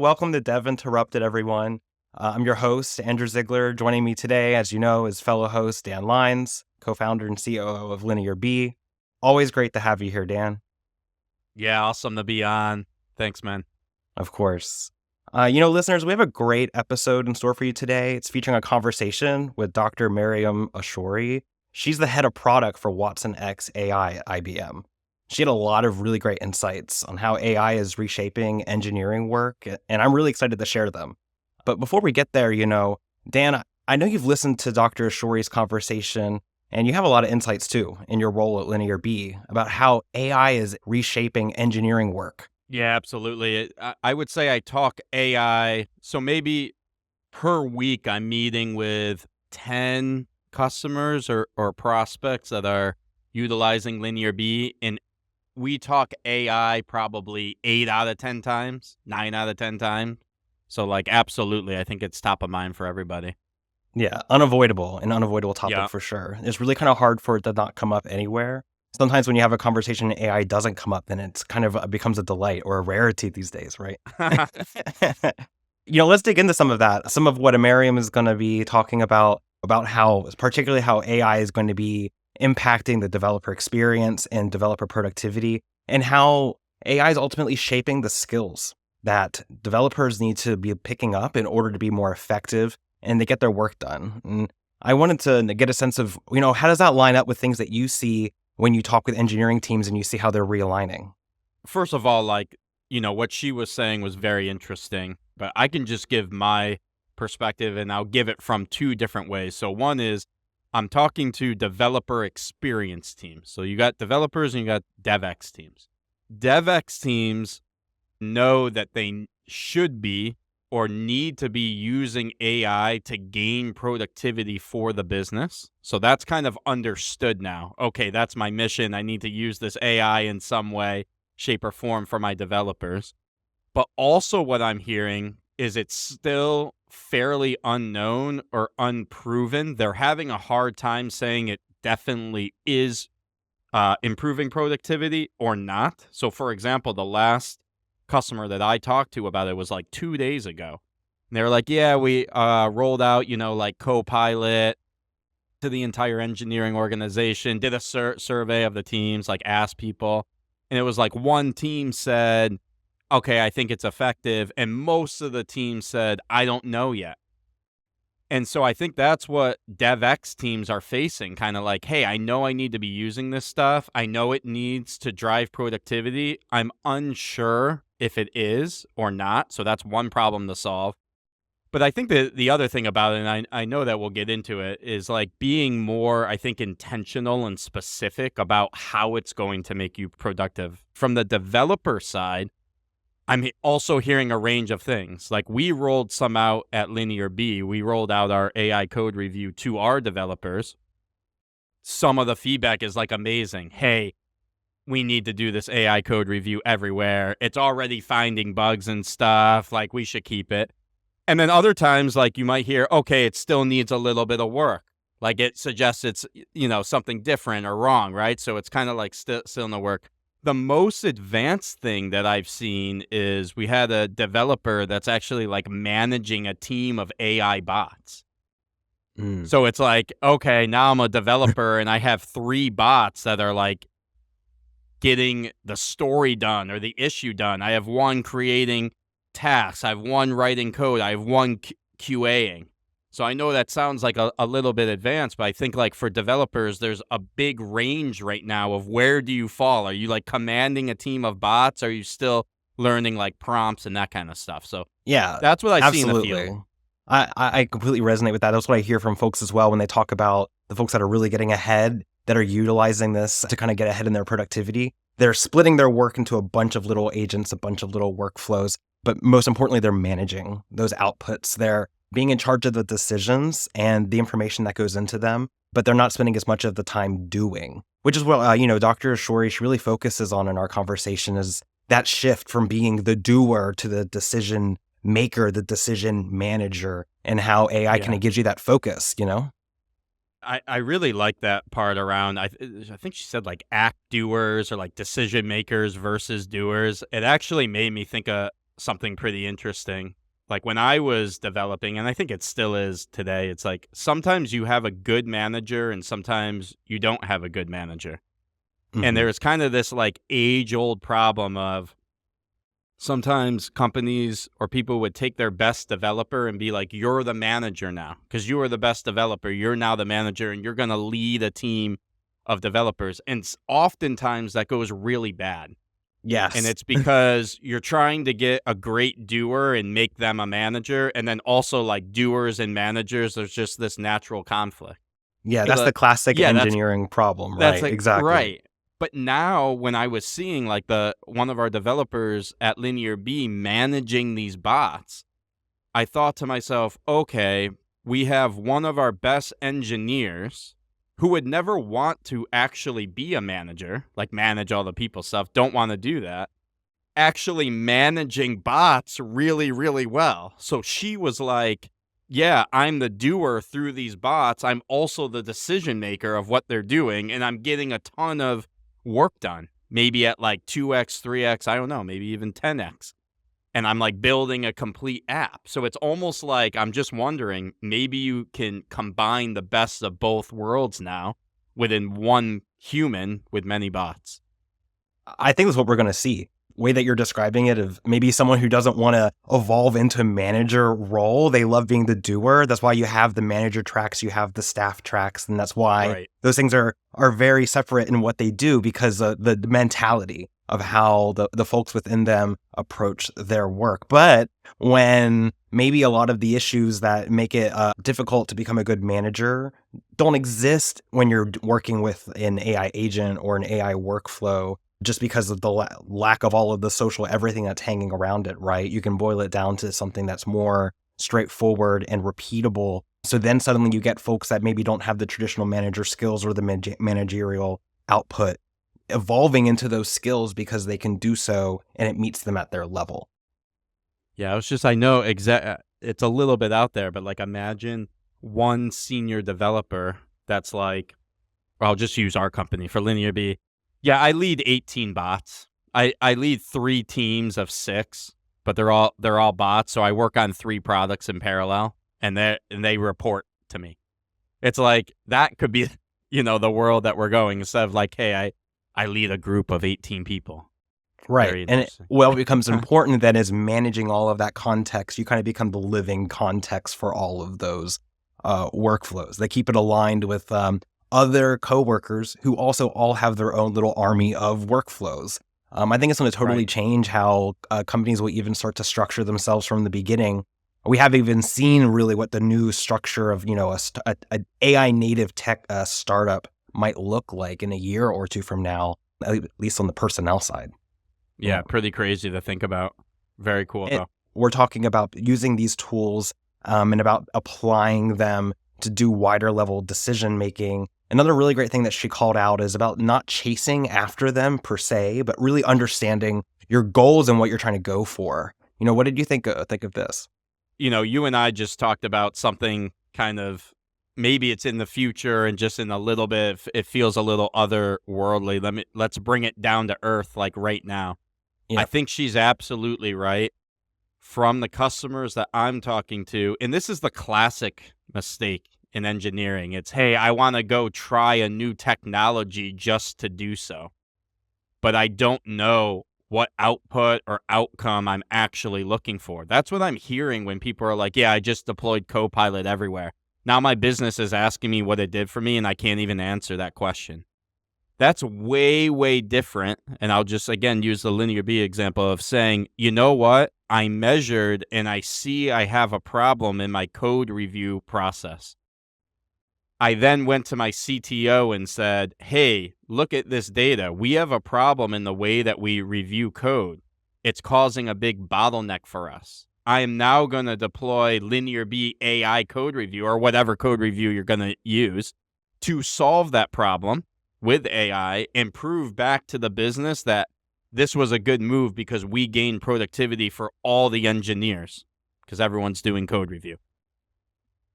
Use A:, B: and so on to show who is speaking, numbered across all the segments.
A: Welcome to Dev Interrupted, everyone. I'm your host, Andrew Zigler. Joining me today, as you know, is fellow host Dan Lyons, co-founder and COO of LinearB. Always great to have you here, Dan.
B: Yeah, awesome to be on. Thanks, man.
A: Of course. Listeners, we have a great episode in store for you today. It's featuring a conversation with Dr. Maryam Ashoori. She's the head of product for watsonX AI at IBM. She had a lot of really great insights on how AI is reshaping engineering work, and I'm really excited to share them. But before we get there, Dan, I know you've listened to Dr. Ashoori's conversation, and you have a lot of insights too in your role at LinearB about how AI is reshaping engineering work.
B: Yeah, absolutely. I would say I talk AI. So maybe per week I'm meeting with 10 customers or prospects that are utilizing LinearB. And we talk AI probably 8 out of 10 times, 9 out of 10 times. So absolutely, I think it's top of mind for everybody.
A: Yeah, an unavoidable topic
B: Yeah.
A: for sure. It's really kind of hard for it to not come up anywhere. Sometimes when you have a conversation and AI doesn't come up, then it's kind of becomes a delight or a rarity these days, right? Let's dig into some of that. Some of what Maryam is going to be talking about particularly how AI is going to be impacting the developer experience and developer productivity, and how AI is ultimately shaping the skills that developers need to be picking up in order to be more effective and to get their work done. And I wanted to get a sense of, how does that line up with things that you see when you talk with engineering teams and you see how they're realigning?
B: First of all, what she was saying was very interesting, but I can just give my perspective and I'll give it from two different ways. So one is I'm talking to developer experience teams. So you got developers and you got DevX teams. DevX teams know that they should be or need to be using AI to gain productivity for the business. So that's kind of understood now. Okay, that's my mission. I need to use this AI in some way, shape, or form for my developers. But also what I'm hearing is it's still fairly unknown or unproven. They're having a hard time saying it definitely is improving productivity or not. So for example, the last customer that I talked to about it was 2 days ago. And they were like, yeah, we rolled out, Copilot to the entire engineering organization, did a survey of the teams, asked people. And it was one team said, okay, I think it's effective. And most of the team said, I don't know yet. And so I think that's what DevX teams are facing, kind of hey, I know I need to be using this stuff. I know it needs to drive productivity. I'm unsure if it is or not. So that's one problem to solve. But I think the other thing about it, and I know that we'll get into it, is being more, I think, intentional and specific about how it's going to make you productive. From the developer side, I'm also hearing a range of things. We rolled some out at LinearB. We rolled out our AI code review to our developers. Some of the feedback is amazing. Hey, we need to do this AI code review everywhere. It's already finding bugs and stuff. We should keep it. And then other times, you might hear, okay, it still needs a little bit of work. It suggests it's, something different or wrong, right? So it's kind of still in the work. The most advanced thing that I've seen is we had a developer that's actually managing a team of AI bots. So it's okay, now I'm a developer and I have 3 bots that are getting the story done or the issue done. I have one creating tasks. I have one writing code. I have one QAing. So I know that sounds a little bit advanced, but I think for developers, there's a big range right now of where do you fall? Are you commanding a team of bots? Are you still learning prompts and that kind of stuff? So
A: yeah,
B: that's what I see in the
A: absolutely.
B: field.
A: I completely resonate with that. That's what I hear from folks as well when they talk about the folks that are really getting ahead, that are utilizing this to kind of get ahead in their productivity. They're splitting their work into a bunch of little agents, a bunch of little workflows, but most importantly, they're managing those outputs. They're being in charge of the decisions and the information that goes into them, but they're not spending as much of the time doing, which is what, Dr. Ashoori, she really focuses on in our conversation, is that shift from being the doer to the decision maker, the decision manager, and how AI kind of gives you that focus,
B: I really like that part around, I think she said act doers or decision makers versus doers. It actually made me think something pretty interesting. Like when I was developing, and I think it still is today, it's like sometimes you have a good manager and sometimes you don't have a good manager. And
A: Hmm.
B: there's kind of this like age-old problem of sometimes companies or people would take their best developer and be like, you're the manager now because you are the best developer. You're now the manager and you're going to lead a team of developers. And oftentimes that goes really bad. And
A: Yes.
B: it's because you're trying to get a great doer and make them a manager. And then also like doers and managers, there's just this natural conflict.
A: Yeah,
B: So
A: that's the classic
B: yeah,
A: engineering problem,
B: that's
A: right?
B: like
A: Exactly.
B: right. But now when I was seeing like the one of our developers at LinearB managing these bots, I thought to myself, okay, we have one of our best engineers who would never want to actually be a manager, like manage all the people stuff, don't want to do that, actually managing bots really, really well. So she was like, yeah, I'm the doer through these bots. I'm also the decision maker of what they're doing, and I'm getting a ton of work done, maybe at like 2x, 3x, I don't know, maybe even 10x. And I'm like building a complete app. So it's almost like I'm just wondering, maybe you can combine the best of both worlds now within one human with many bots.
A: I think that's what we're going to see. Way that you're describing it, of maybe someone who doesn't want to evolve into a manager role. They love being the doer. That's why you have the manager tracks, you have the staff tracks, and that's why
B: Right.
A: those things are very separate in what they do, because the mentality of how the folks within them approach their work. But when maybe a lot of the issues that make it difficult to become a good manager don't exist when you're working with an AI agent or an AI workflow, just because of the lack of all of the social everything that's hanging around it, right? You can boil it down to something that's more straightforward and repeatable. So then suddenly you get folks that maybe don't have the traditional manager skills or the managerial output evolving into those skills because they can do so and it meets them at their level.
B: Yeah, I know it's a little bit out there, but like imagine one senior developer that's like, I'll just use our company for LinearB. Yeah, I lead 18 bots. I lead 3 teams of 6, but they're all bots. So I work on 3 products in parallel, and they report to me. It's like that could be, the world that we're going, instead of like, hey, I lead a group of 18 people.
A: Right.
B: Very
A: And
B: interesting.
A: it becomes important then is managing all of that context. You kind of become the living context for all of those workflows. They keep it aligned with other coworkers who also all have their own little army of workflows. I think it's going to totally
B: Right.
A: change how companies will even start to structure themselves from the beginning. We haven't even seen really what the new structure of a AI native tech startup might look like in a year or two from now, at least on the personnel side.
B: Yeah, pretty crazy to think about. Very cool, though.
A: We're talking about using these tools and about applying them to do wider level decision making. Another really great thing that she called out is about not chasing after them per se, but really understanding your goals and what you're trying to go for. What did you think of this?
B: You and I just talked about something kind of, maybe it's in the future and just in a little bit, it feels a little otherworldly. Let's bring it down to earth, like right now.
A: Yeah.
B: I think she's absolutely right. From the customers that I'm talking to, and this is the classic mistake in engineering. It's, hey, I want to go try a new technology just to do so, but I don't know what output or outcome I'm actually looking for. That's what I'm hearing when people are like, yeah, I just deployed Copilot everywhere. Now my business is asking me what it did for me, and I can't even answer that question. That's way, way different. And I'll just, again, use the LinearB example of saying, you know what? I measured and I see I have a problem in my code review process. I then went to my CTO and said, hey, look at this data. We have a problem in the way that we review code. It's causing a big bottleneck for us. I am now going to deploy LinearB AI code review, or whatever code review you're going to use, to solve that problem with AI and prove back to the business that this was a good move because we gained productivity for all the engineers because everyone's doing code review.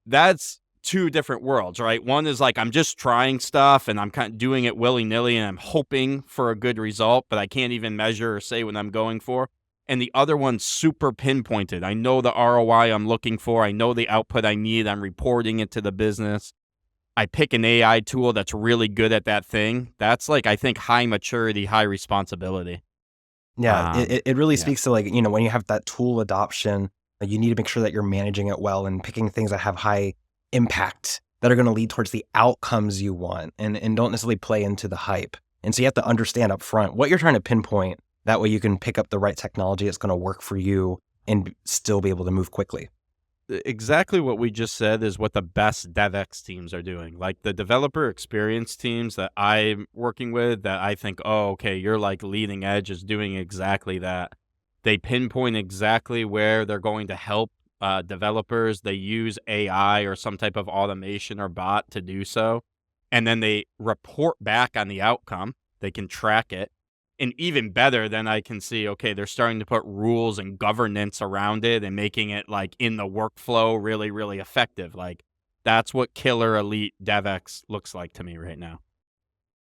B: That's 2 different worlds, right? One is like, I'm just trying stuff and I'm kind of doing it willy-nilly and I'm hoping for a good result, but I can't even measure or say what I'm going for. and the other one's super pinpointed. I know the ROI I'm looking for. I know the output I need. I'm reporting it to the business. I pick an AI tool that's really good at that thing. That's like, I think, high maturity, high responsibility.
A: Yeah, it really
B: Yeah.
A: speaks to like, when you have that tool adoption, you need to make sure that you're managing it well and picking things that have high impact that are going to lead towards the outcomes you want and don't necessarily play into the hype. And so you have to understand up front what you're trying to pinpoint. That way you can pick up the right technology that's going to work for you and still be able to move quickly.
B: Exactly what we just said is what the best DevX teams are doing. Like the developer experience teams that I'm working with that I think, oh, okay, you're like leading edge is doing exactly that. They pinpoint exactly where they're going to help developers. They use AI or some type of automation or bot to do so. And then they report back on the outcome. They can track it. And even better, then I can see, okay, they're starting to put rules and governance around it and making it like in the workflow really, really effective. Like that's what killer elite DevX looks like to me right now.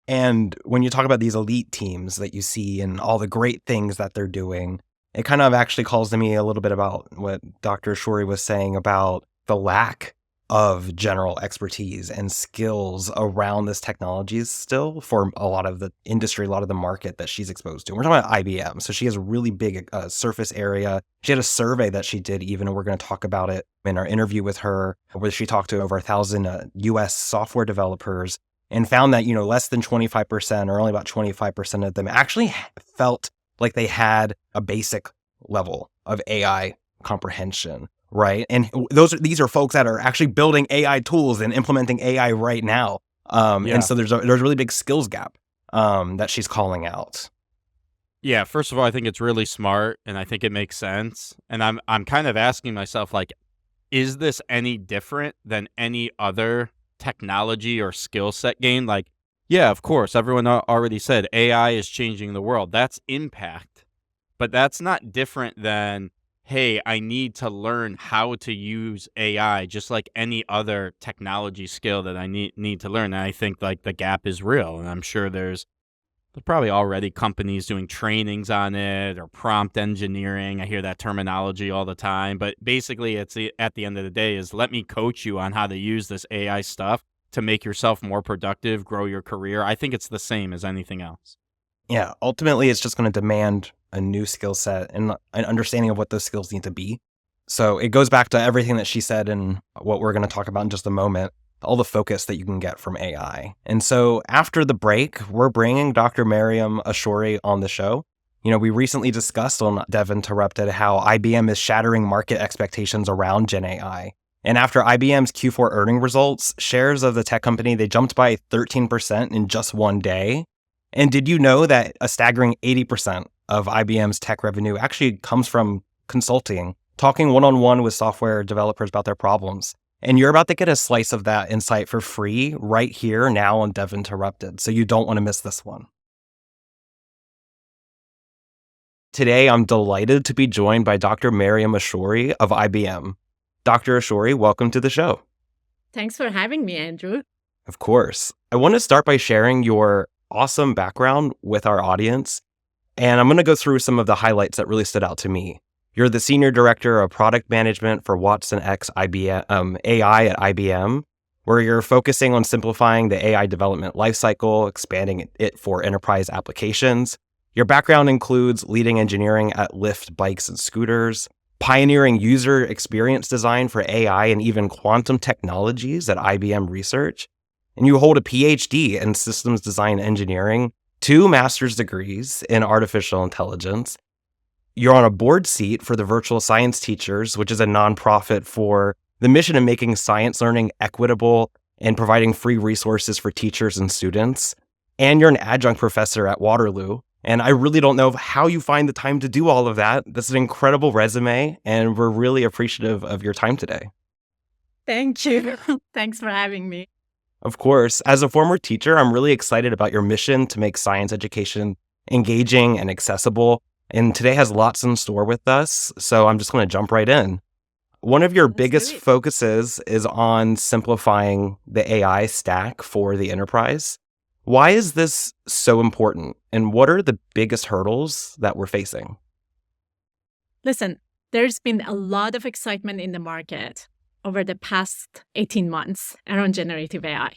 A: And when you talk about these elite teams that you see and all the great things that they're doing, it kind of actually calls to me a little bit about what Dr. Ashoori was saying about the lack of general expertise and skills around this technology still for a lot of the industry, a lot of the market that she's exposed to. We're talking about IBM. So she has a really big surface area. She had a survey that she did even, and we're going to talk about it in our interview with her, where she talked to over 1,000 US software developers and found that, less than 25% or only about 25% of them actually felt like they had a basic level of AI comprehension. Right. And these are folks that are actually building AI tools and implementing AI right now. And so there's a really big skills gap that she's calling out.
B: Yeah, first of all, I think it's really smart and I think it makes sense. And I'm kind of asking myself, like, is this any different than any other technology or skill set gain? Like, yeah, of course, everyone already said AI is changing the world. That's impact. But that's not different than, hey, I need to learn how to use AI just like any other technology skill that I need to learn. And I think like the gap is real. And I'm sure there's probably already companies doing trainings on it or prompt engineering. I hear that terminology all the time. But basically, at the end of the day is let me coach you on how to use this AI stuff to make yourself more productive, grow your career. I think it's the same as anything else.
A: Yeah, ultimately, it's just going to demand a new skill set and an understanding of what those skills need to be. So it goes back to everything that she said and what we're going to talk about in just a moment, all the focus that you can get from AI. And so after the break, we're bringing Dr. Maryam Ashoori on the show. We recently discussed on Dev Interrupted how IBM is shattering market expectations around Gen AI. And after IBM's Q4 earning results, shares of the tech company, they jumped by 13% in just one day. And did you know that a staggering 80% of IBM's tech revenue actually comes from consulting, talking one-on-one with software developers about their problems? And you're about to get a slice of that insight for free right here now on Dev Interrupted. So you don't want to miss this one. Today, I'm delighted to be joined by Dr. Maryam Ashoori of IBM. Dr. Ashoori, welcome to the show.
C: Thanks for having me, Andrew.
A: Of course. I want to start by sharing your awesome background with our audience. And I'm going to go through some of the highlights that really stood out to me. You're the Senior Director of Product Management for watsonX AI at IBM, where you're focusing on simplifying the AI development lifecycle, expanding it for enterprise applications. Your background includes leading engineering at Lyft bikes and scooters, pioneering user experience design for AI and even quantum technologies at IBM Research. And you hold a PhD in systems design engineering, 2 master's degrees in artificial intelligence. You're on a board seat for the Virtual Science Teachers, which is a nonprofit for the mission of making science learning equitable and providing free resources for teachers and students. And you're an adjunct professor at Waterloo. And I really don't know how you find the time to do all of that. This is an incredible resume, and we're really appreciative of your time today.
C: Thank you. Thanks for having me.
A: Of course, as a former teacher, I'm really excited about your mission to make science education engaging and accessible. And today has lots in store with us, so I'm just going to jump right in. One of your biggest focuses is on simplifying the AI stack for the enterprise. Why is this so important, and what are the biggest hurdles that we're facing?
C: Listen, there's been a lot of excitement in the market over the past 18 months around generative AI.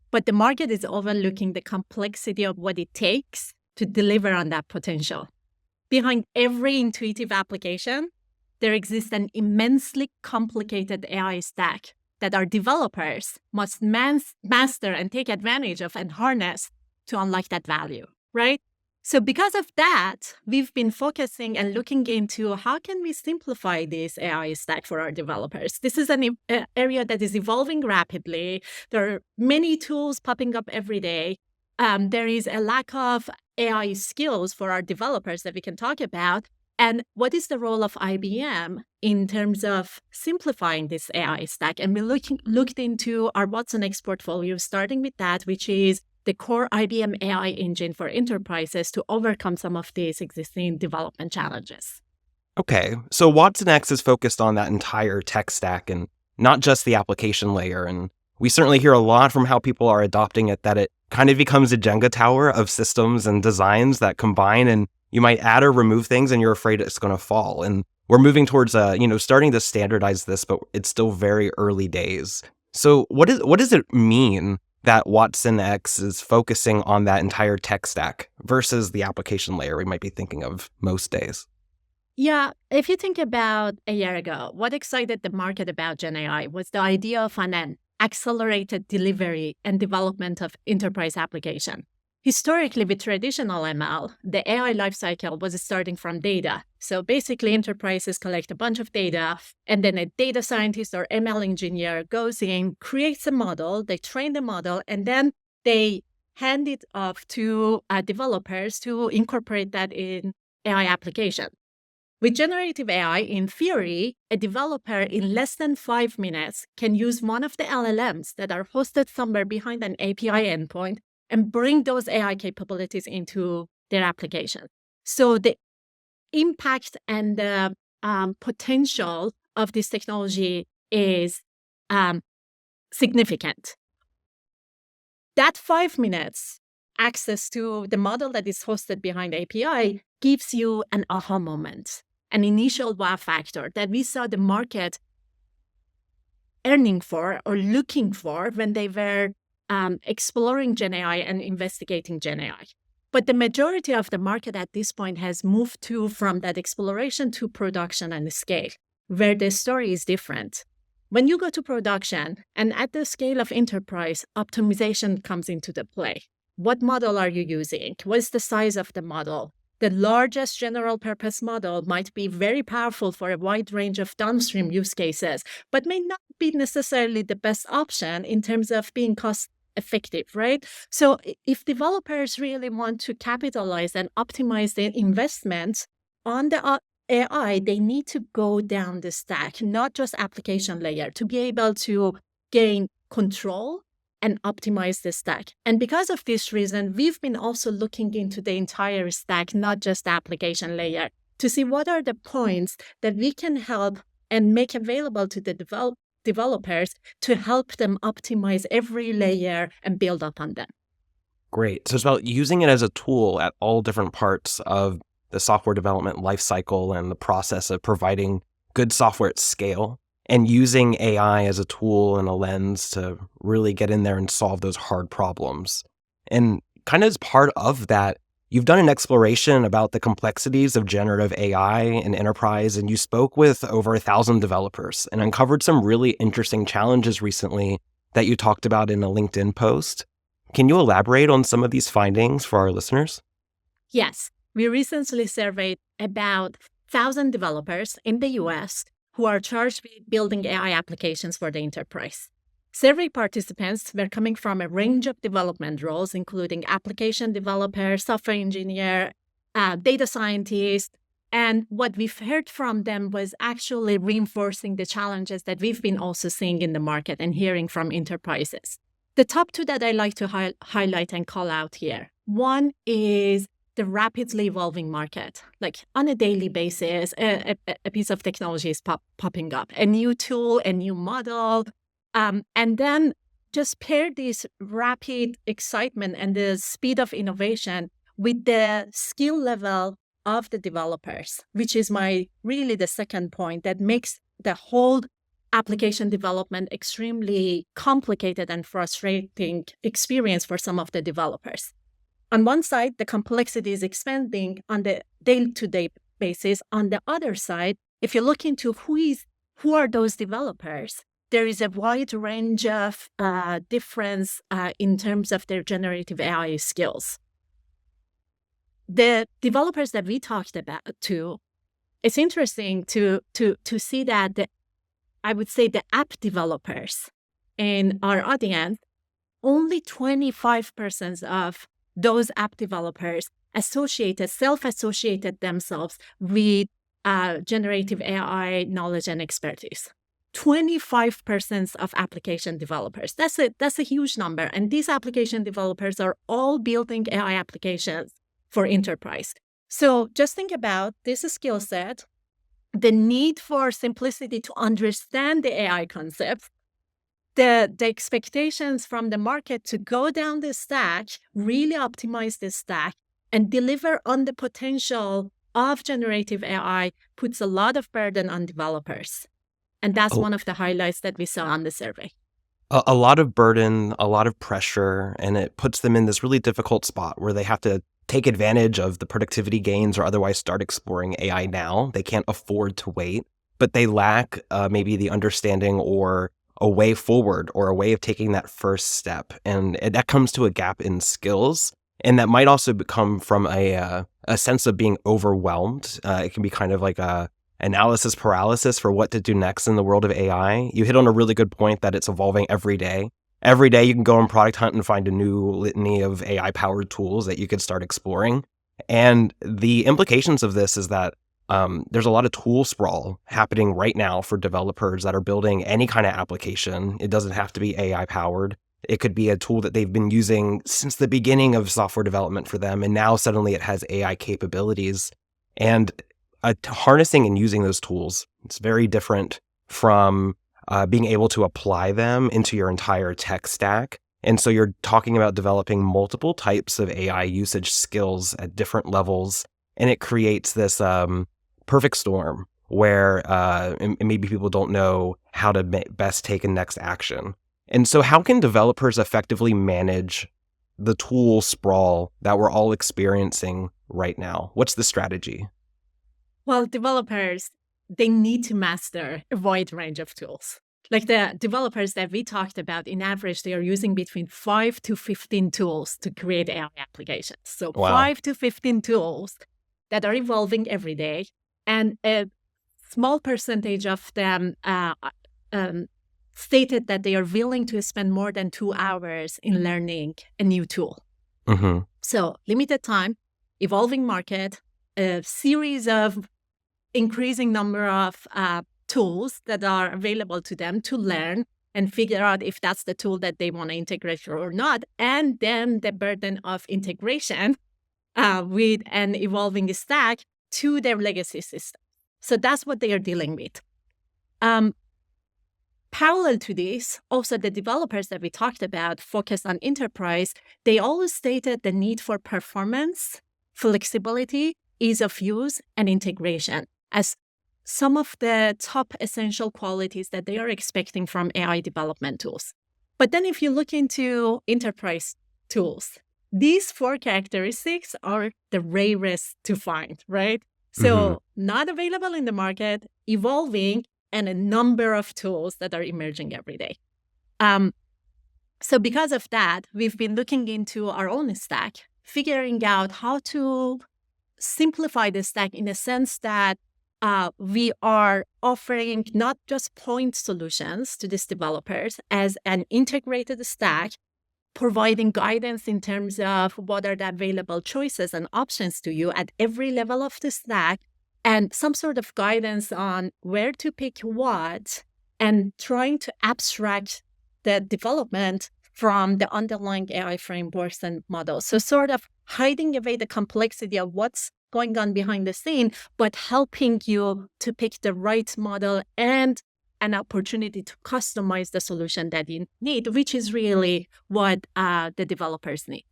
C: But the market is overlooking the complexity of what it takes to deliver on that potential. Behind every intuitive application, there exists an immensely complicated AI stack that our developers must master and take advantage of and harness to unlock that value, right? So because of that, we've been focusing and looking into how can we simplify this AI stack for our developers. This is an area that is evolving rapidly. There are many tools popping up every day. There is a lack of AI skills for our developers that we can talk about. And what is the role of IBM in terms of simplifying this AI stack? And we looked into our watsonX portfolio, starting with that, which is the core IBM AI engine for enterprises to overcome some of these existing development challenges.
A: Okay, so watsonX is focused on that entire tech stack and not just the application layer. And we certainly hear a lot from how people are adopting it that it kind of becomes a Jenga tower of systems and designs that combine, and you might add or remove things and you're afraid it's going to fall. And we're moving towards starting to standardize this, but it's still very early days. So what does it mean that watsonX is focusing on that entire tech stack versus the application layer we might be thinking of most days?
C: Yeah, if you think about a year ago, what excited the market about Gen AI was the idea of an accelerated delivery and development of enterprise application. Historically, with traditional ML, the AI lifecycle was starting from data. So basically, enterprises collect a bunch of data, and then a data scientist or ML engineer goes in, creates a model, they train the model, and then they hand it off to developers to incorporate that in AI application. With generative AI, in theory, a developer in less than 5 minutes can use one of the LLMs that are hosted somewhere behind an API endpoint and bring those AI capabilities into their application. So the impact and the potential of this technology is significant. That 5 minutes access to the model that is hosted behind API gives you an aha moment, an initial wow factor that we saw the market earning for or looking for when they were exploring Gen AI and investigating Gen AI. But the majority of the market at this point has moved from that exploration to production and scale, where the story is different. When you go to production and at the scale of enterprise, optimization comes into the play. What model are you using? What is the size of the model? The largest general purpose model might be very powerful for a wide range of downstream use cases, but may not be necessarily the best option in terms of being cost effective, right? So if developers really want to capitalize and optimize their investments on the AI, they need to go down the stack, not just application layer, to be able to gain control and optimize the stack. And because of this reason, we've been also looking into the entire stack, not just the application layer, to see what are the points that we can help and make available to the developers to help them optimize every layer and build up on them.
A: Great. So it's about using it as a tool at all different parts of the software development lifecycle and the process of providing good software at scale, and using AI as a tool and a lens to really get in there and solve those hard problems. And kind of as part of that, you've done an exploration about the complexities of generative AI in enterprise, and you spoke with over 1,000 developers and uncovered some really interesting challenges recently that you talked about in a LinkedIn post. Can you elaborate on some of these findings for our listeners?
C: Yes. We recently surveyed about 1,000 developers in the US who are charged with building AI applications for the enterprise. Survey participants were coming from a range of development roles, including application developer, software engineer, data scientist. And what we've heard from them was actually reinforcing the challenges that we've been also seeing in the market and hearing from enterprises. The top two that I like to highlight and call out here. One is the rapidly evolving market. Like on a daily basis, a piece of technology is popping up, a new tool, a new model. And then just pair this rapid excitement and the speed of innovation with the skill level of the developers, which is really the second point that makes the whole application development extremely complicated and frustrating experience for some of the developers. On one side, the complexity is expanding on the day-to-day basis. On the other side, if you look into who are those developers, there is a wide range of difference in terms of their generative AI skills. The developers that we talked about too, it's interesting to see that I would say the app developers in our audience, only 25% of those app developers self-associated themselves with generative AI knowledge and expertise. 25% of application developers. That's a huge number. And these application developers are all building AI applications for enterprise. So just think about this skill set, the need for simplicity to understand the AI concepts, the expectations from the market to go down the stack, really optimize the stack, and deliver on the potential of generative AI puts a lot of burden on developers. And that's one of the highlights that we saw on the survey.
A: A lot of burden, a lot of pressure, and it puts them in this really difficult spot where they have to take advantage of the productivity gains or otherwise start exploring AI now. They can't afford to wait, but they lack maybe the understanding or a way forward or a way of taking that first step. And that comes to a gap in skills. And that might also come from a sense of being overwhelmed. It can be kind of like a analysis paralysis for what to do next in the world of AI. You hit on a really good point that it's evolving every day. Every day you can go on Product Hunt and find a new litany of AI-powered tools that you could start exploring. And the implications of this is that there's a lot of tool sprawl happening right now for developers that are building any kind of application. It doesn't have to be AI-powered. It could be a tool that they've been using since the beginning of software development for them, and now suddenly it has AI capabilities. And harnessing and using those tools, it's very different from being able to apply them into your entire tech stack. And so you're talking about developing multiple types of AI usage skills at different levels, and it creates this perfect storm where maybe people don't know how to best take a next action. And so how can developers effectively manage the tool sprawl that we're all experiencing right now? What's the strategy?
C: Well, developers, they need to master a wide range of tools. Like the developers that we talked about, in average, they are using between 5 to 15 tools to create AI applications. So
A: Wow.
C: 5 to 15 tools that are evolving every day. And a small percentage of them stated that they are willing to spend more than 2 hours in learning a new tool.
A: Mm-hmm.
C: So limited time, evolving market, a series of increasing number of tools that are available to them to learn and figure out if that's the tool that they want to integrate or not. And then the burden of integration with an evolving stack to their legacy system. So that's what they are dealing with. Parallel to this, also the developers that we talked about focused on enterprise, they always stated the need for performance, flexibility, ease of use, and integration as some of the top essential qualities that they are expecting from AI development tools. But then if you look into enterprise tools, these 4 characteristics are the rarest to find, right? So not available in the market, evolving, and a number of tools that are emerging every day. So because of that, we've been looking into our own stack, figuring out how to simplify the stack in a sense that we are offering not just point solutions to these developers as an integrated stack, providing guidance in terms of what are the available choices and options to you at every level of the stack, and some sort of guidance on where to pick what, and trying to abstract the development from the underlying AI frameworks and models. So sort of hiding away the complexity of what's going on behind the scene, but helping you to pick the right model and an opportunity to customize the solution that you need, which is really what the developers need.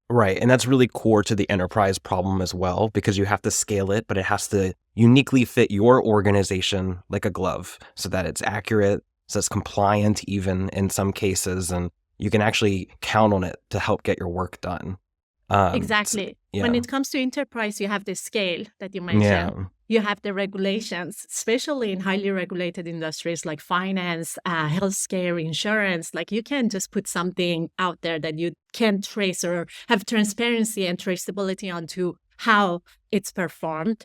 A: Right. And that's really core to the enterprise problem as well, because you have to scale it, but it has to uniquely fit your organization like a glove so that it's accurate, so it's compliant even in some cases, and you can actually count on it to help get your work done.
C: Exactly. When
A: Yeah.
C: it comes to enterprise, you have the scale that you mentioned.
A: Yeah.
C: You have the regulations, especially in highly regulated industries like finance, healthcare, insurance. Like you can't just put something out there that you can't trace or have transparency and traceability onto how it's performed,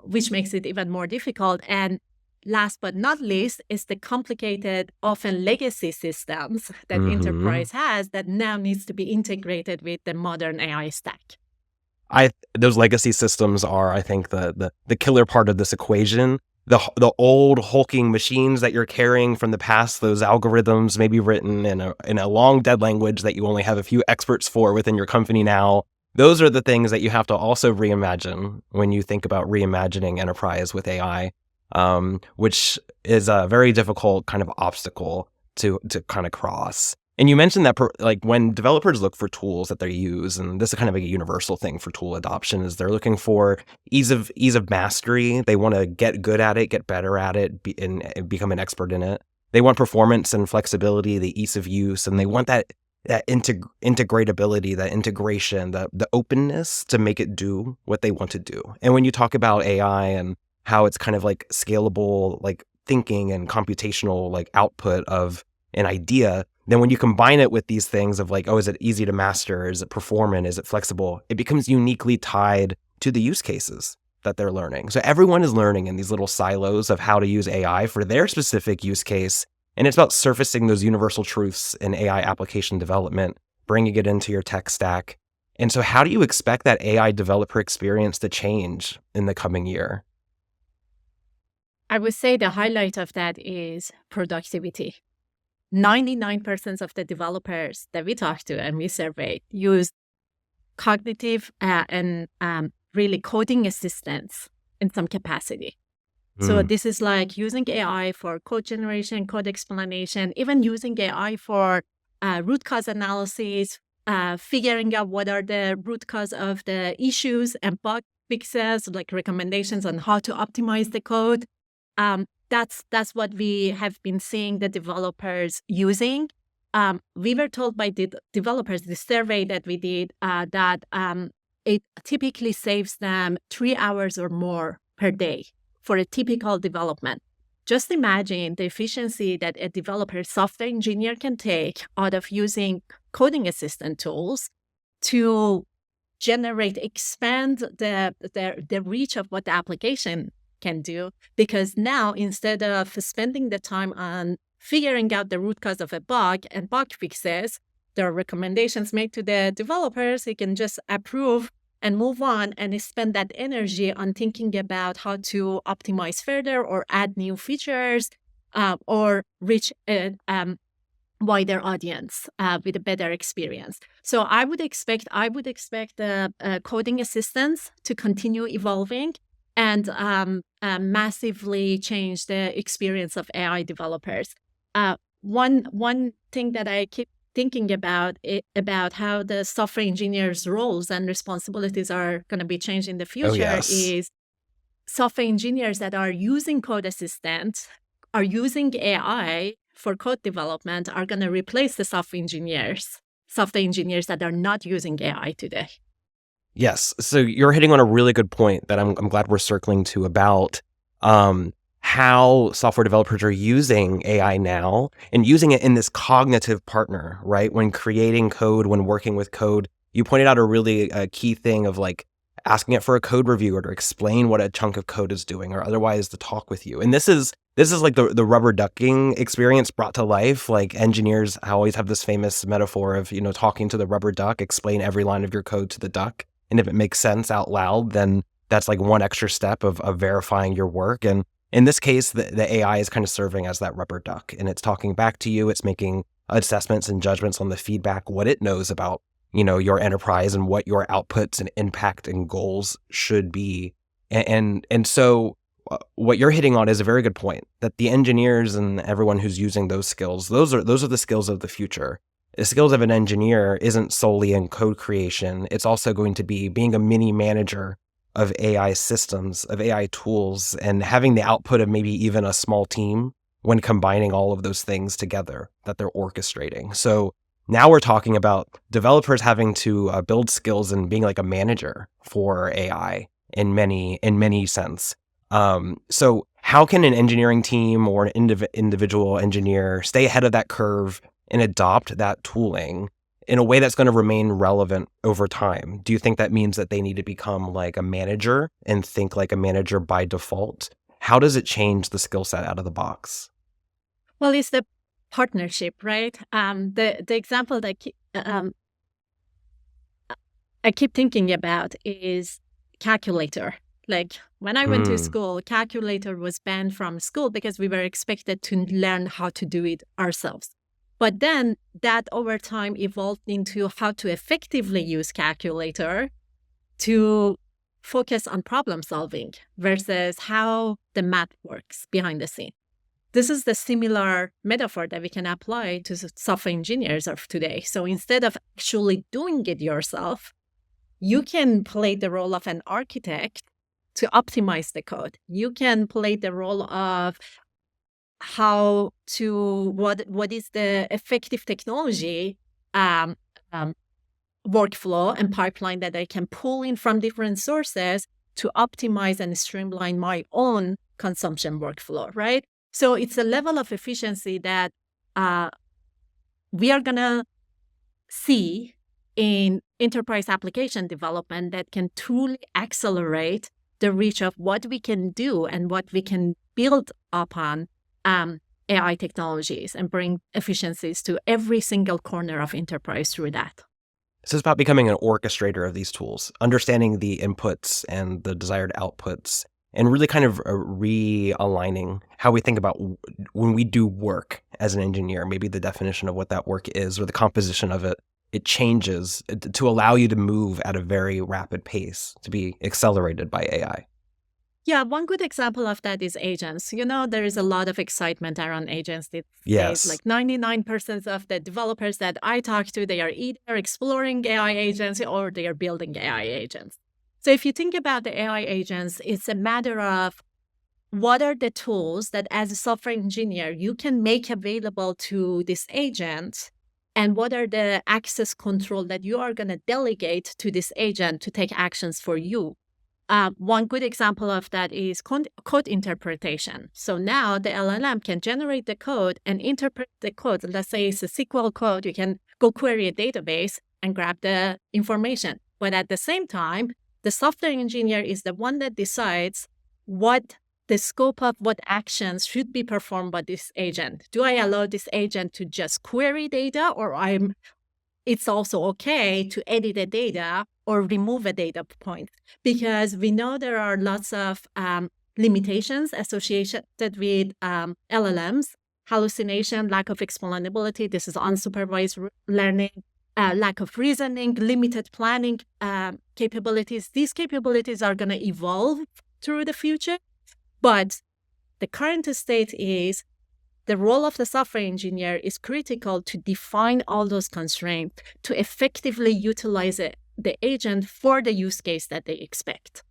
C: which makes it even more difficult. And last but not least is the complicated, often legacy systems that
A: Mm-hmm.
C: enterprise has that now needs to be integrated with the modern AI stack.
A: Those legacy systems are, I think, the killer part of this equation. The old hulking machines that you're carrying from the past, those algorithms may be written in a long dead language that you only have a few experts for within your company now. Those are the things that you have to also reimagine when you think about reimagining enterprise with AI, which is a very difficult kind of obstacle to kind of cross. And you mentioned that like when developers look for tools that they use, and this is kind of a universal thing for tool adoption, is they're looking for ease of mastery. They want to get good at it, get better at it, and become an expert in it. They want performance and flexibility, the ease of use, and they want that integratability, that integration, the openness to make it do what they want to do. And when you talk about AI and how it's kind of like scalable, like thinking and computational like output of an idea, then when you combine it with these things of like, oh, is it easy to master? Is it performant? Is it flexible? It becomes uniquely tied to the use cases that they're learning. So everyone is learning in these little silos of how to use AI for their specific use case. And it's about surfacing those universal truths in AI application development, bringing it into your tech stack. And so how do you expect that AI developer experience to change in the coming year?
C: I would say the highlight of that is productivity. 99% of the developers that we talk to and we surveyed use cognitive and really coding assistance in some capacity. So this is like using AI for code generation, code explanation, even using AI for root cause analysis, figuring out what are the root cause of the issues and bug fixes, like recommendations on how to optimize the code. That's what we have been seeing the developers using. We were told by the developers, the survey that we did, that it typically saves them 3 hours or more per day for a typical development. Just imagine the efficiency that a developer software engineer can take out of using coding assistant tools to expand the reach of what the application can do. Because now, instead of spending the time on figuring out the root cause of a bug and bug fixes, there are recommendations made to the developers. He can just approve and move on and spend that energy on thinking about how to optimize further or add new features or reach a wider audience with a better experience. So I would expect the coding assistance to continue evolving and massively change the experience of AI developers. One thing that I keep thinking about how the software engineers' roles and responsibilities are going to be changed in the future is software engineers that are using code assistant, are using AI for code development, are going to replace the software engineers that are not using AI today.
A: Yes. So you're hitting on a really good point that I'm glad we're circling to about how software developers are using AI now and using it in this cognitive partner, right? When creating code, when working with code, you pointed out a really key thing of like asking it for a code review or to explain what a chunk of code is doing or otherwise to talk with you. And this is like the rubber ducking experience brought to life. Like engineers always have this famous metaphor of, talking to the rubber duck, explain every line of your code to the duck. And if it makes sense out loud, then that's like one extra step of verifying your work. And in this case, the AI is kind of serving as that rubber duck, and it's talking back to you. It's making assessments and judgments on the feedback, what it knows about, your enterprise and what your outputs and impact and goals should be. And so what you're hitting on is a very good point, that the engineers and everyone who's using those skills, those are the skills of the future. The skills of an engineer isn't solely in code creation. It's also going to be being a mini manager of AI systems, of AI tools, and having the output of maybe even a small team when combining all of those things together that they're orchestrating. So now we're talking about developers having to build skills and being like a manager for AI in many sense. So how can an engineering team or an individual engineer stay ahead of that curve and adopt that tooling in a way that's going to remain relevant over time? Do you think that means that they need to become like a manager and think like a manager by default? How does it change the skill set out of the box?
C: Well, it's the partnership, right? The example that I keep thinking about is calculator. Like when I went to school, calculator was banned from school because we were expected to learn how to do it ourselves. But then that over time evolved into how to effectively use calculator to focus on problem solving versus how the math works behind the scene. This is the similar metaphor that we can apply to software engineers of today. So instead of actually doing it yourself, you can play the role of an architect to optimize the code. You can play the role of what is the effective technology workflow and pipeline that I can pull in from different sources to optimize and streamline my own consumption workflow, right? So it's a level of efficiency that we are going to see in enterprise application development that can truly accelerate the reach of what we can do and what we can build upon AI technologies and bring efficiencies to every single corner of enterprise through that.
A: So it's about becoming an orchestrator of these tools, understanding the inputs and the desired outputs, and really kind of realigning how we think about when we do work as an engineer, maybe the definition of what that work is or the composition of it. It changes to allow you to move at a very rapid pace, to be accelerated by AI.
C: Yeah, one good example of that is agents. There is a lot of excitement around agents these days. Like 99% of the developers that I talk to, they are either exploring AI agents or they are building AI agents. So if you think about the AI agents, it's a matter of what are the tools that as a software engineer, you can make available to this agent, and what are the access control that you are going to delegate to this agent to take actions for you. One good example of that is code interpretation. So now the LLM can generate the code and interpret the code. Let's say it's a SQL code. You can go query a database and grab the information. But at the same time, the software engineer is the one that decides what the scope of what actions should be performed by this agent. Do I allow this agent to just query data, or it's also okay to edit the data or remove a data point? Because we know there are lots of limitations associated with LLMs, hallucination, lack of explainability. This is unsupervised learning, lack of reasoning, limited planning capabilities. These capabilities are going to evolve through the future. But the current state is the role of the software engineer is critical to define all those constraints, to effectively utilize the agent for the use case that they expect.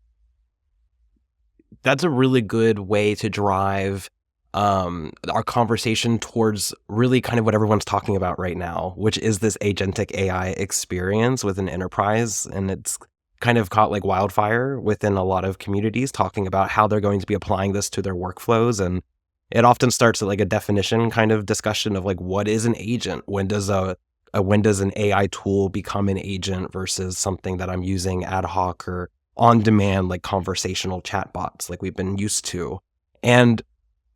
A: That's a really good way to drive our conversation towards really kind of what everyone's talking about right now, which is this agentic AI experience within enterprise. And it's kind of caught like wildfire within a lot of communities, talking about how they're going to be applying this to their workflows. And it often starts at like a definition kind of discussion of like, what is an agent? When does an AI tool become an agent versus something that I'm using ad hoc or on demand, like conversational chatbots like we've been used to? And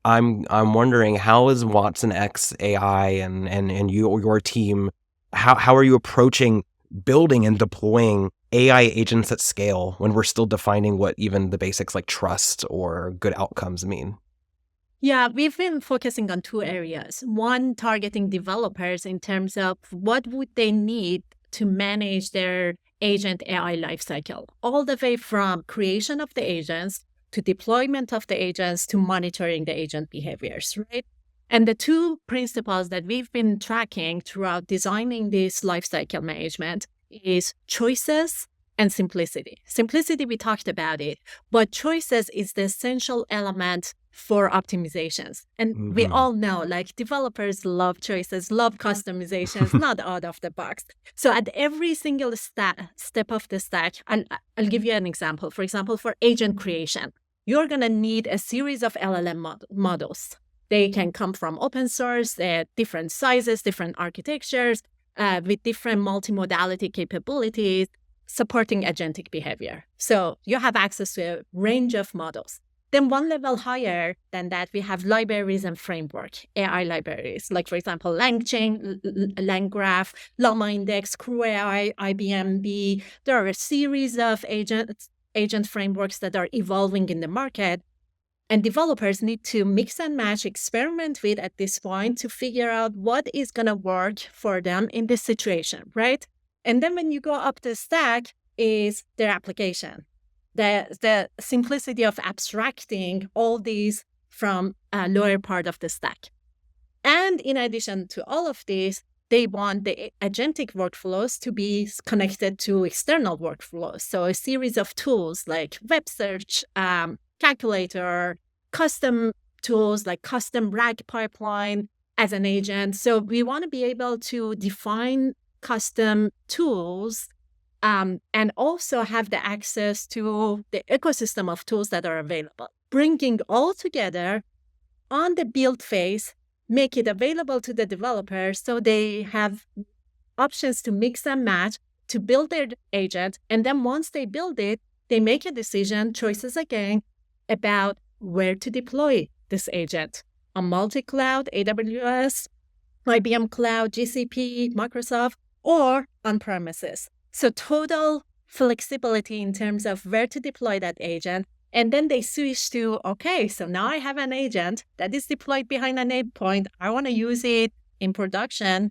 A: I'm wondering, how is watsonX AI and your team, how are you approaching building and deploying AI agents at scale when we're still defining what even the basics like trust or good outcomes mean?
C: Yeah, we've been focusing on two areas. One, targeting developers in terms of what would they need to manage their agent AI lifecycle, all the way from creation of the agents to deployment of the agents to monitoring the agent behaviors, right? And the two principles that we've been tracking throughout designing this lifecycle management is choices and simplicity. Simplicity, we talked about it, but choices is the essential element for optimizations. And we all know, like, developers love choices, love customizations, not out of the box. So at every single step of the stack, I'll give you an example. For example, for agent creation, you're going to need a series of LLM models. They can come from open source, different sizes, different architectures, with different multimodality capabilities, supporting agentic behavior. So you have access to a range of models. Then one level higher than that, we have libraries and framework, AI libraries, like, for example, LangChain, LangGraph, Llama Index, CrewAI, IBM. There are a series of agent frameworks that are evolving in the market. And developers need to mix and match, experiment with at this point to figure out what is going to work for them in this situation, right? And then when you go up the stack is their application. The simplicity of abstracting all these from a lower part of the stack. And in addition to all of this, they want the agentic workflows to be connected to external workflows. So a series of tools like web search, calculator, custom tools like custom RAG pipeline as an agent. So we want to be able to define custom tools and also have the access to the ecosystem of tools that are available. Bringing all together on the build phase, make it available to the developers so they have options to mix and match to build their agent. And then once they build it, they make a decision, choices again, about where to deploy this agent on multi-cloud, AWS, IBM Cloud, GCP, Microsoft, or on premises. So total flexibility in terms of where to deploy that agent. And then they switch to, okay, so now I have an agent that is deployed behind an endpoint. I want to use it in production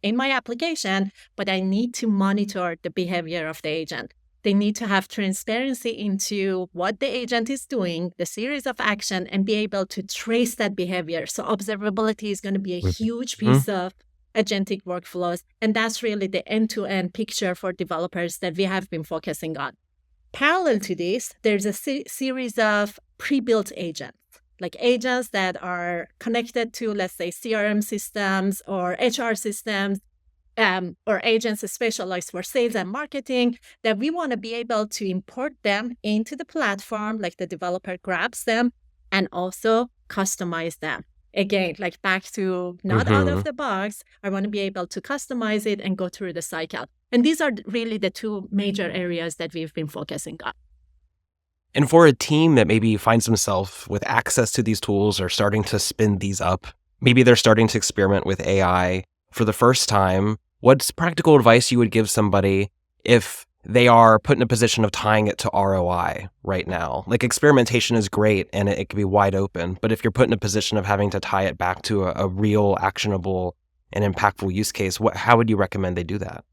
C: in my application, but I need to monitor the behavior of the agent. They need to have transparency into what the agent is doing, the series of action, and be able to trace that behavior. So observability is going to be a huge piece of agentic workflows. And that's really the end-to-end picture for developers that we have been focusing on. Parallel to this, there's a series of pre-built agents, like agents that are connected to, let's say, CRM systems or HR systems, or agents specialized for sales and marketing, that we want to be able to import them into the platform, like the developer grabs them, and also customize them. Again, like back to not out of the box, I want to be able to customize it and go through the cycle. And these are really the two major areas that we've been focusing on.
A: And for a team that maybe finds themselves with access to these tools or starting to spin these up, maybe they're starting to experiment with AI for the first time, what's practical advice you would give somebody if they are put in a position of tying it to ROI right now? Like, experimentation is great and it can be wide open, but if you're put in a position of having to tie it back to a real, actionable, and impactful use case, how would you recommend they do that?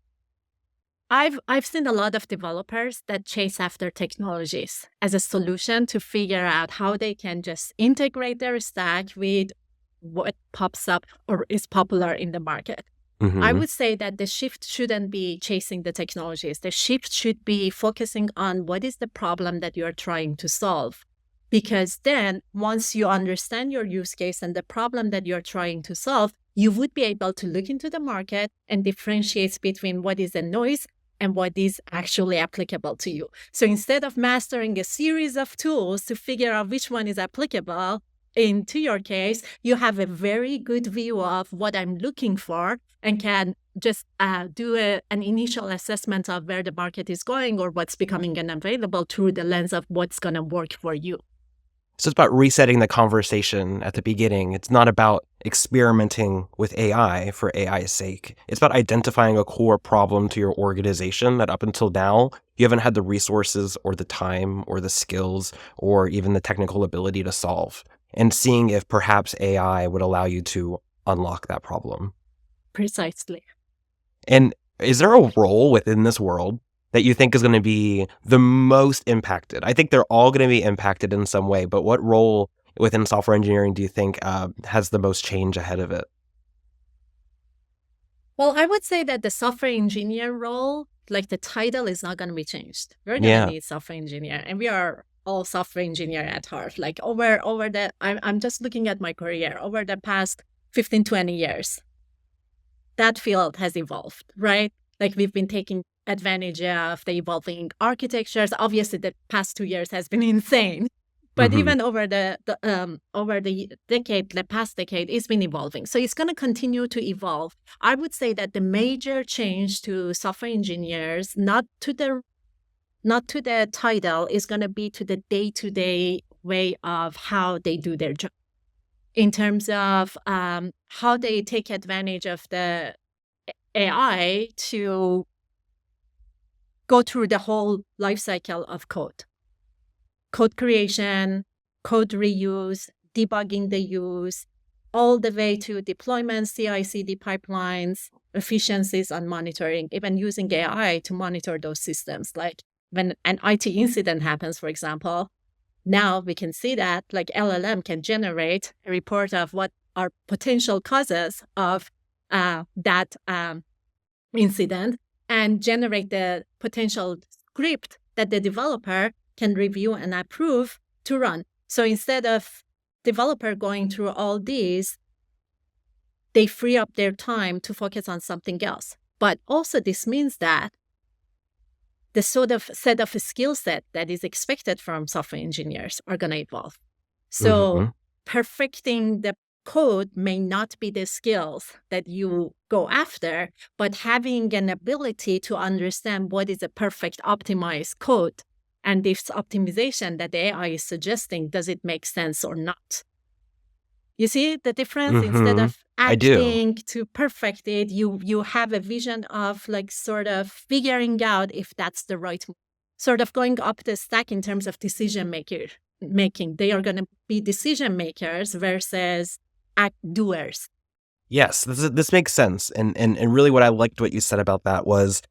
C: I've seen a lot of developers that chase after technologies as a solution to figure out how they can just integrate their stack with what pops up or is popular in the market. I would say that the shift shouldn't be chasing the technologies. The shift should be focusing on what is the problem that you're trying to solve. Because then once you understand your use case and the problem that you're trying to solve, you would be able to look into the market and differentiate between what is a noise and what is actually applicable to you. So instead of mastering a series of tools to figure out which one is applicable into your case, you have a very good view of what I'm looking for and can just do an initial assessment of where the market is going or what's becoming unavailable through the lens of what's going to work for you.
A: So it's about resetting the conversation at the beginning. It's not about experimenting with AI for AI's sake. It's about identifying a core problem to your organization that up until now, you haven't had the resources or the time or the skills or even the technical ability to solve, and seeing if perhaps AI would allow you to unlock that problem.
C: Precisely.
A: And is there a role within this world that you think is going to be the most impacted? I think they're all going to be impacted in some way, but what role within software engineering do you think has the most change ahead of it?
C: Well, I would say that the software engineer role, like the title, is not going to be changed. We're going to
A: Yeah.
C: need software engineer, and we are all software engineer at heart. Like I'm just looking at my career over the past 15, 20 years. That field has evolved, right? Like we've been taking advantage of the evolving architectures. Obviously, the past 2 years has been insane. But
A: Mhm.
C: even over the past decade, it's been evolving. So it's going to continue to evolve. I would say that the major change to software engineers, not to the title, is going to be to the day-to-day way of how they do their job, in terms of how they take advantage of the AI to go through the whole life cycle of code creation, code reuse, debugging the use, all the way to deployment, CI/CD pipelines, efficiencies on monitoring, even using AI to monitor those systems. Like when an IT incident happens, for example, now we can see that like LLM can generate a report of what are potential causes of that incident and generate the potential script that the developer can review and approve to run. So instead of developer going through all these, they free up their time to focus on something else. But also this means that the sort of set of skill set that is expected from software engineers are going to evolve. So
A: Mhm.
C: perfecting the code may not be the skills that you go after, but having an ability to understand what is a perfect optimized code and this optimization that the AI is suggesting, does it make sense or not? You see the difference? Instead
A: Mhm.
C: of
A: I do.
C: acting to perfect it, you have a vision of like sort of figuring out if that's the right sort of going up the stack in terms of decision making. They are going to be decision makers versus act doers.
A: Yes, this makes sense, and really what I liked what you said about that was,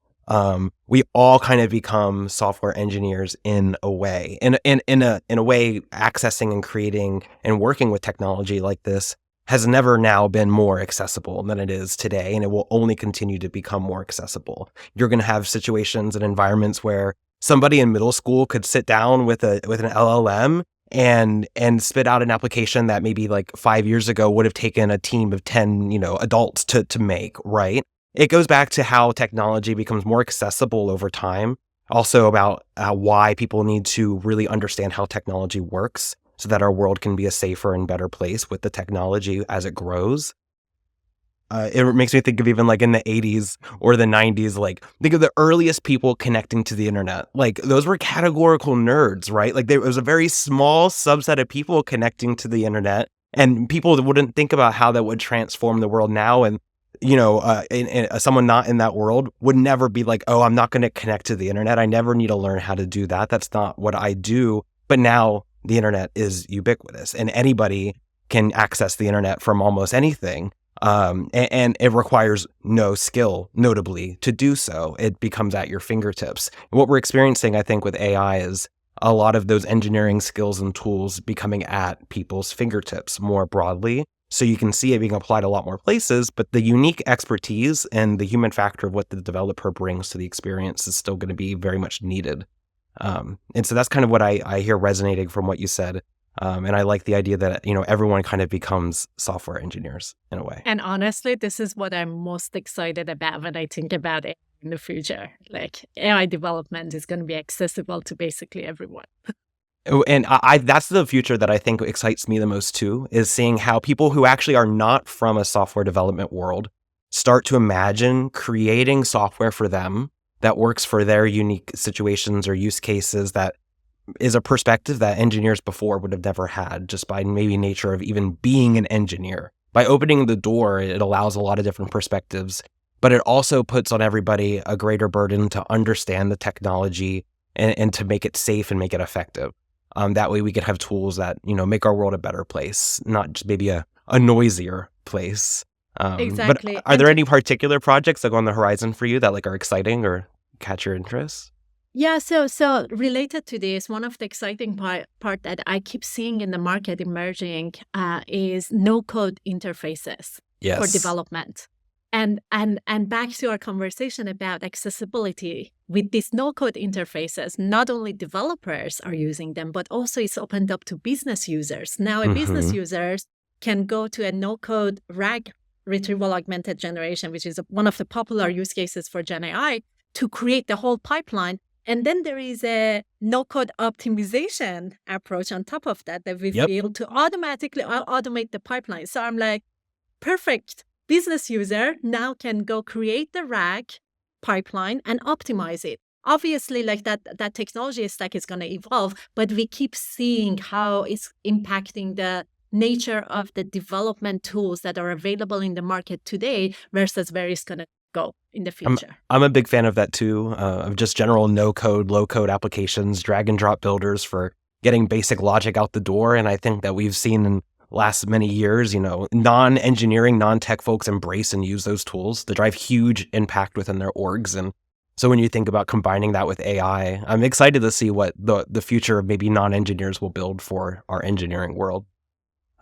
A: we all kind of become software engineers in a way. In a way, accessing and creating and working with technology like this has never now been more accessible than it is today, and it will only continue to become more accessible. You're going to have situations and environments where somebody in middle school could sit down with an LLM and spit out an application that maybe like 5 years ago would have taken a team of 10, adults to make, right? It goes back to how technology becomes more accessible over time. Also about why people need to really understand how technology works so that our world can be a safer and better place with the technology as it grows. It makes me think of even like in the 80s or the 90s, like think of the earliest people connecting to the internet. Like those were categorical nerds, right? Like there was a very small subset of people connecting to the internet, and people wouldn't think about how that would transform the world now. And someone not in that world would never be like, oh, I'm not going to connect to the internet. I never need to learn how to do that. That's not what I do. But now the internet is ubiquitous, and anybody can access the internet from almost anything. And it requires no skill, notably, to do so. It becomes at your fingertips. And what we're experiencing, I think, with AI is a lot of those engineering skills and tools becoming at people's fingertips more broadly. So you can see it being applied a lot more places, but the unique expertise and the human factor of what the developer brings to the experience is still going to be very much needed. And so that's kind of what I hear resonating from what you said. And I like the idea that, everyone kind of becomes software engineers in a way.
C: And honestly, this is what I'm most excited about when I think about it in the future. Like AI development is going to be accessible to basically everyone.
A: And I that's the future that I think excites me the most too, is seeing how people who actually are not from a software development world start to imagine creating software for them that works for their unique situations or use cases, that is a perspective that engineers before would have never had, just by maybe nature of even being an engineer. By opening the door, it allows a lot of different perspectives, but it also puts on everybody a greater burden to understand the technology and to make it safe and make it effective. That way we could have tools that, make our world a better place, not just maybe a noisier place. But
C: Exactly.
A: are there any particular projects like on the horizon for you that like are exciting or catch your interest?
C: Yeah, so related to this, one of the exciting part that I keep seeing in the market emerging is no-code interfaces for
A: Yes.
C: development. And back to our conversation about accessibility, with these no-code interfaces, not only developers are using them, but also it's opened up to business users. Now, a business user can go to a no-code RAG, retrieval augmented generation, which is one of the popular use cases for Gen AI, to create the whole pipeline. And then there is a no-code optimization approach on top of that we
A: Yep.
C: feel to automatically automate the pipeline. So I'm like, perfect. Business user now can go create the RAG pipeline and optimize it. Obviously, like that technology stack is going to evolve, but we keep seeing how it's impacting the nature of the development tools that are available in the market today versus where it's going to go in the future.
A: I'm a big fan of that too, of just general no-code, low-code applications, drag and drop builders for getting basic logic out the door. And I think that we've seen in last many years, non-engineering, non-tech folks embrace and use those tools to drive huge impact within their orgs. And so when you think about combining that with AI, I'm excited to see what the future of maybe non-engineers will build for our engineering world.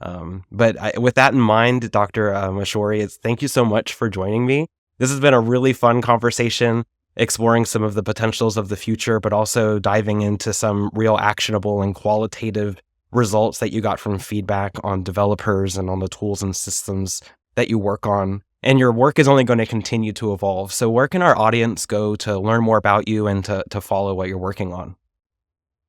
A: With that in mind, Dr. Ashoori, thank you so much for joining me. This has been a really fun conversation, exploring some of the potentials of the future, but also diving into some real actionable and qualitative results that you got from feedback on developers and on the tools and systems that you work on. And your work is only going to continue to evolve. So where can our audience go to learn more about you and to follow what you're working on?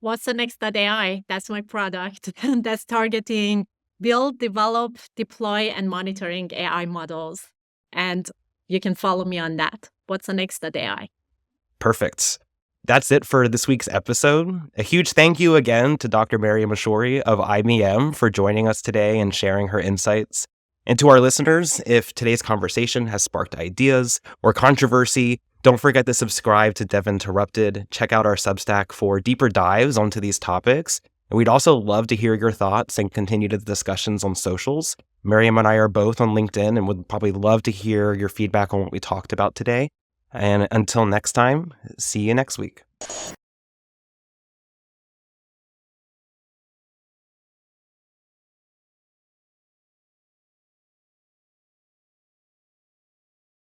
C: watsonX.ai, that's my product. That's targeting build, develop, deploy, and monitoring AI models. And you can follow me on that. watsonX.ai.
A: Perfect. That's it for this week's episode. A huge thank you again to Dr. Maryam Ashoori of IBM for joining us today and sharing her insights. And to our listeners, if today's conversation has sparked ideas or controversy, don't forget to subscribe to Dev Interrupted. Check out our Substack for deeper dives onto these topics. And we'd also love to hear your thoughts and continue the discussions on socials. Maryam and I are both on LinkedIn and would probably love to hear your feedback on what we talked about today. And until next time, see you next week.